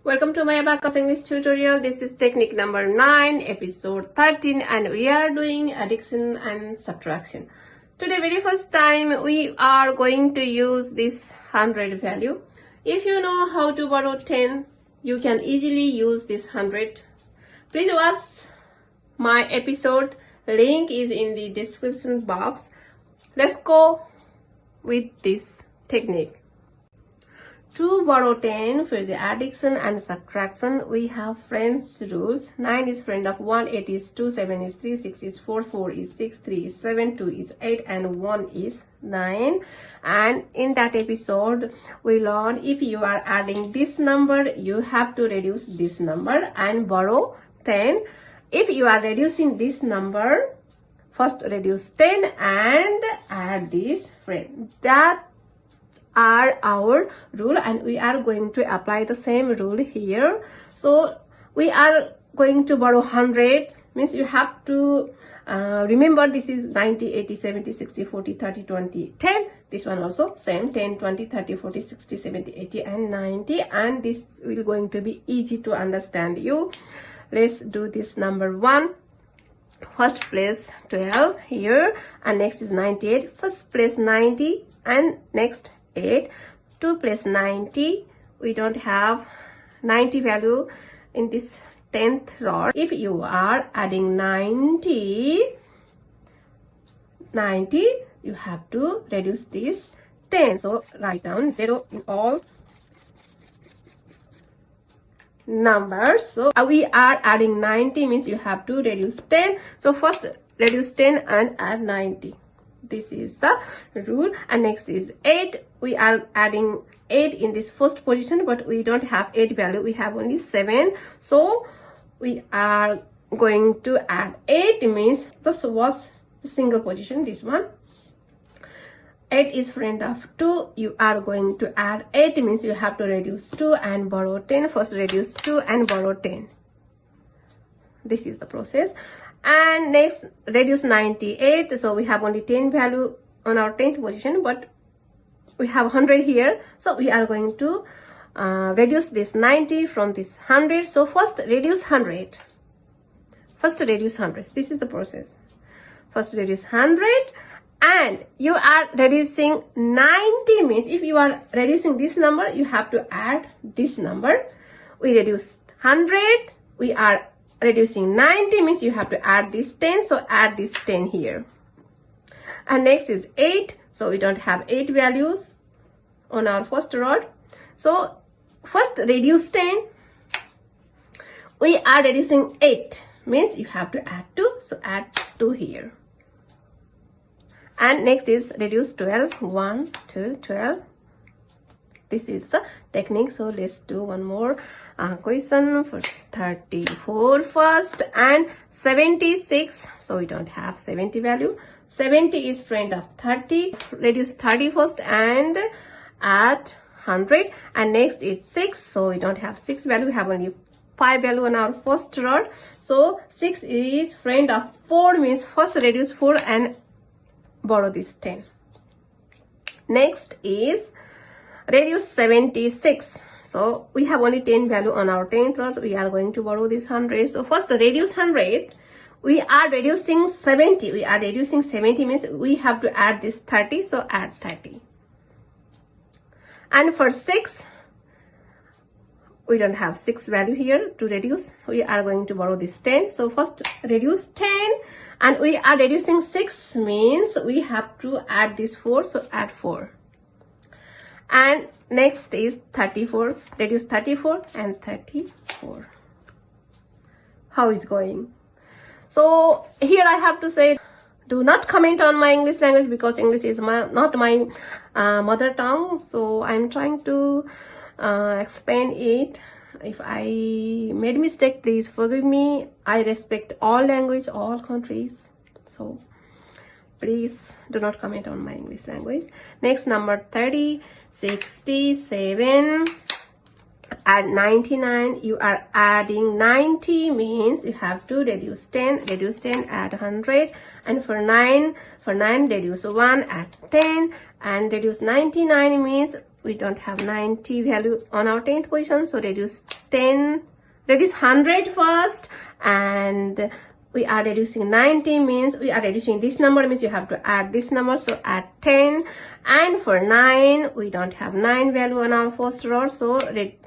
Welcome to my Abacus English tutorial. This is technique number 9, episode 13, and we are doing addition and subtraction. Today, very first time, we are going to use this 100 value. If you know how to borrow 10, you can easily use this 100. Please watch my episode. Link is in the description box. Let's go with this technique. To borrow 10 for the addition and subtraction, we have French rules. 9 is friend of 1, 8 is 2, 7 is 3, 6 is 4, 4 is 6, 3 is 7, 2 is 8, and 1 is 9. And in that episode, we learned if you are adding this number, you have to reduce this number and borrow 10. If you are reducing this number, first reduce 10 and add this friend. That are our rule, and we are going to apply the same rule here. So we are going to borrow 100, means you have to remember this is 90, 80, 70, 60, 40, 30, 20, 10. This one also same, 10, 20, 30, 40, 60, 70, 80, and 90. And this will going to be easy to understand you. Let's do this number 1. First place 12 here, and next is 98. First place 90, and next 8. 2 plus 90, we don't have 90 value in this 10th row. If you are adding 90, you have to reduce this 10. So write down 0 in all numbers. So we are adding 90, means you have to reduce 10. So first reduce 10 and add 90. This is the rule. And next is 8. We are adding 8 in this first position, but we don't have 8 value. We have only 7. So we are going to add 8, means just watch the single position, this one. 8 is friend of 2. You are going to add 8, means you have to reduce 2 and borrow 10. First reduce 2 and borrow 10. This is the process. And next reduce 98. So we have only 10 value on our 10th position, but we have 100 here. So we are going to reduce this 90 from this 100. So first reduce 100. First reduce 100. This is the process. First reduce 100. And you are reducing 90, means if you are reducing this number, you have to add this number. We reduced 100. We are reducing 90, means you have to add this 10. So add this 10 here. And next is 8. So we don't have 8 values on our first rod. So first reduce 10. We are reducing 8, means you have to add 2. So add 2 here. And next is reduce 12. 1, 2, 12. This is the technique. So let's do one more question for 34 first and 76. So we don't have 70 value. 70 is friend of 30. Reduce 30 first and add 100. And next is 6. So we don't have 6 value. We have only 5 value on our first rod. So 6 is friend of 4, means first reduce 4 and borrow this 10. Next is reduce 76. So we have only 10 value on our 10th row. So we are going to borrow this 100. So first reduce 100. We are reducing 70. We are reducing 70, means we have to add this 30. So add 30. And for 6, we don't have 6 value here to reduce. We are going to borrow this 10. So first reduce 10. And we are reducing 6, means we have to add this 4. So add 4. And next is 34. Reduce 34 and 34. How is going? So here I have to say, do not comment on my English language, because English is not my mother tongue. So I'm trying to explain it. If I made mistake, please forgive me. I respect all language, all countries. So please do not comment on my English language. Next, number 30, 67, add 99. You are adding 90, means you have to reduce 10. Reduce 10, add 100. And for 9, reduce 1, add 10. And reduce 99 means we don't have 90 value on our 10th position, so reduce 100 first, and we are reducing 90 means we are reducing this number, means you have to add this number, so add 10. And for 9, we don't have 9 value on our first row, so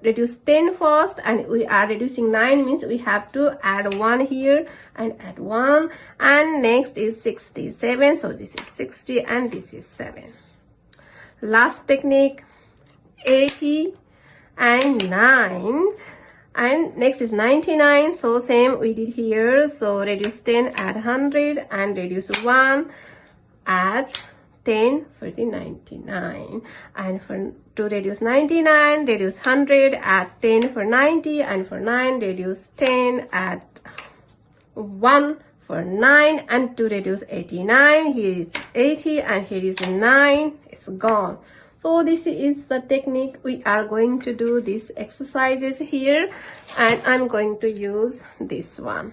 reduce 10 first, and we are reducing 9 means we have to add 1 here and add 1. And next is 67, so this is 60 and this is 7. Last technique, 80 and 9. And next is 99, so same we did here, so reduce 10, add 100, and reduce 1, add 10 for the 99. And to reduce 99, reduce 100, add 10 for 90, and for 9, reduce 10, add 1 for 9, and to reduce 89, here is 80, and here is 9, it's gone. So this is the technique we are going to do these exercises here, and I'm going to use this one.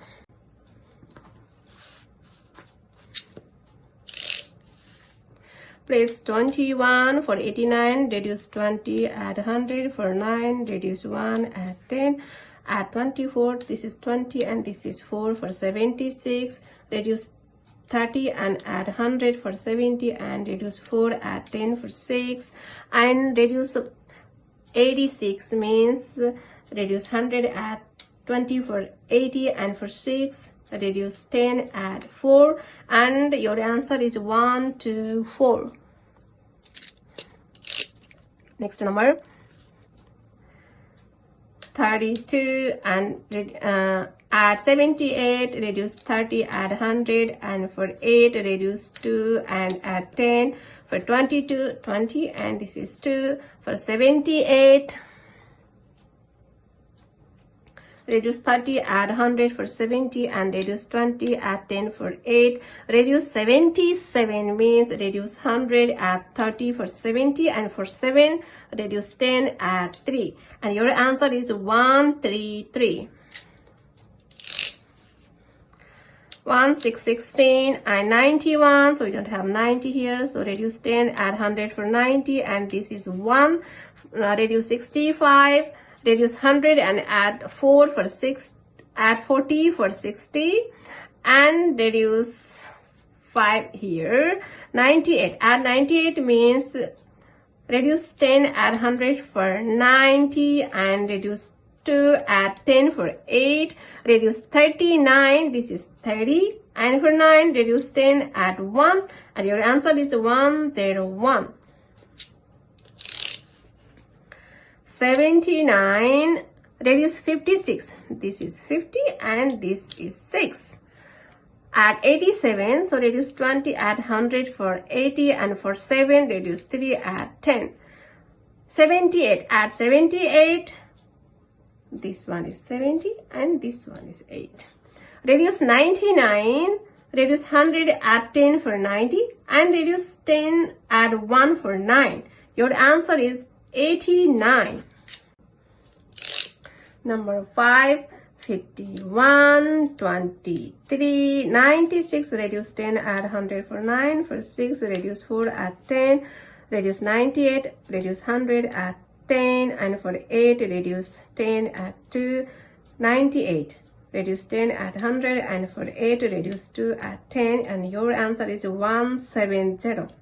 Place 21 for 89, reduce 20, add 100, for 9, reduce 1, add 10, add 24, this is 20 and this is 4, for 76, reduce 30 and add 100 for 70, and reduce 4, add 10 for 6, and reduce 86 means reduce 100, add 20 for 80, and for 6 reduce 10, add 4, and your answer is 1, 2, 4. Next number 32 and add 78, reduce 30, add 100, and for 8 reduce 2 and add 10, for 22 20 and this is 2, for 78 reduce 30, add 100, for 70 and reduce 20, add 10, for 8 reduce 77 means reduce 100, add 30 for 70, and for 7 reduce 10, add 3, and your answer is 133. 1, 6, 16 and 91, so we don't have 90 here, so reduce 10, add 100 for 90, and this is 1. Reduce 65, reduce 100 and add 4 for 6, add 40 for 60, and reduce 5 here. 98, add 98 means reduce 10, add 100 for 90, and reduce 2, add 10 for 8, reduce 39, this is 30, and for 9 reduce 10, add 1, and your answer is 101. 79, reduce 56, this is 50 and this is 6, add 87, so reduce 20, add 100 for 80, and for 7 reduce 3, add 10. 78, add 78, this one is 70 and this one is 8. Reduce 99, reduce 100, add 10 for 90, and reduce 10, add 1 for 9. Your answer is 89. Number 5, 51, 23, 96, reduce 10, add 100 for 9, for 6, reduce 4, add 10, reduce 98, reduce 100, add 10, and for 8 reduce 10, add 2, 98, reduce 10, add 100, and for 8 reduce 2, add 10, and your answer is 170.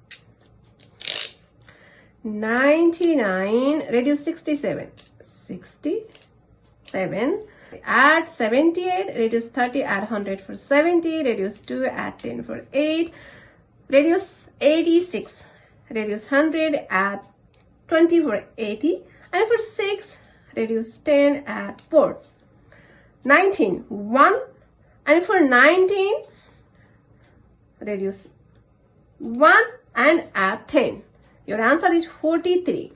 99, reduce 67, 67, add 78, reduce 30, add 100 for 70, reduce 2, add 10 for 8, reduce 86, reduce 100, add 20 for 80, and for 6 reduce 10, add 4. 19, 1, and for 19 reduce 1 and add 10. Your answer is 43.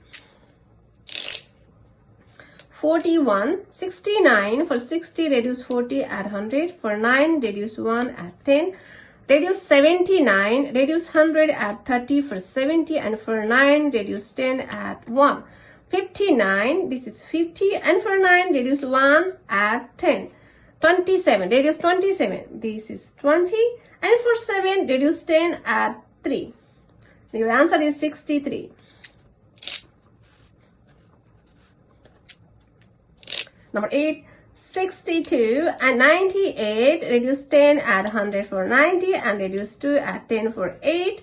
41, 69, for 60 reduce 40, add 100, for 9 reduce 1, add 10, reduce 79, reduce 100, add 30, for 70, and for 9 reduce 10, add 1. 59, this is 50, and for 9 reduce 1, add 10. 27, reduce 27, this is 20, and for 7 reduce 10, add 3. Your answer is 63. Number 8, 62 and 98. Reduce 10, add 100 for 90 and reduce 2, add 10 for 8.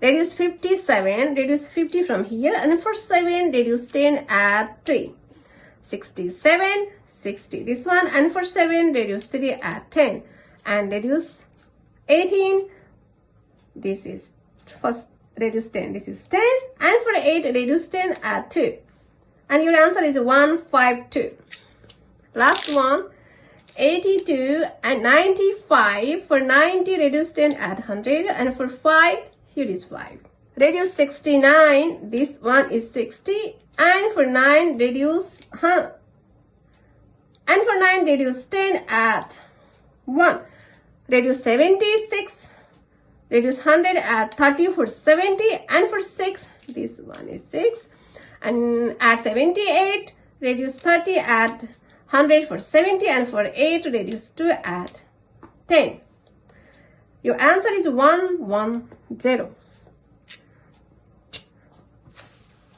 Reduce 57, reduce 50 from here, and for 7, reduce 10, add 3. 67, 60, this one, and for 7, reduce 3, add 10. And reduce 18, this is first, reduce 10, this is 10. And for 8, reduce 10, add 2. And your answer is 152. Last one, 82 and 95. For 90, reduce 10, add 100. And for 5, here is 5. Reduce 69. This one is 60. And for 9, reduce 10, add 1. Reduce 76. Reduce 100, add 30 for 70. And for 6, this one is 6. And add 78. Reduce 30, add 100 for 70. And for 8, reduce 2, add 10. Your answer is 110.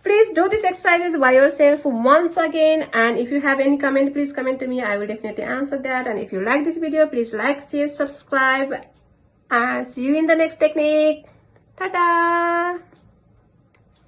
Please do this exercises by yourself once again, and if you have any comment, please comment to me. I will definitely answer that. And if you like this video, please like, share, subscribe, and see you in the next technique. Ta-da!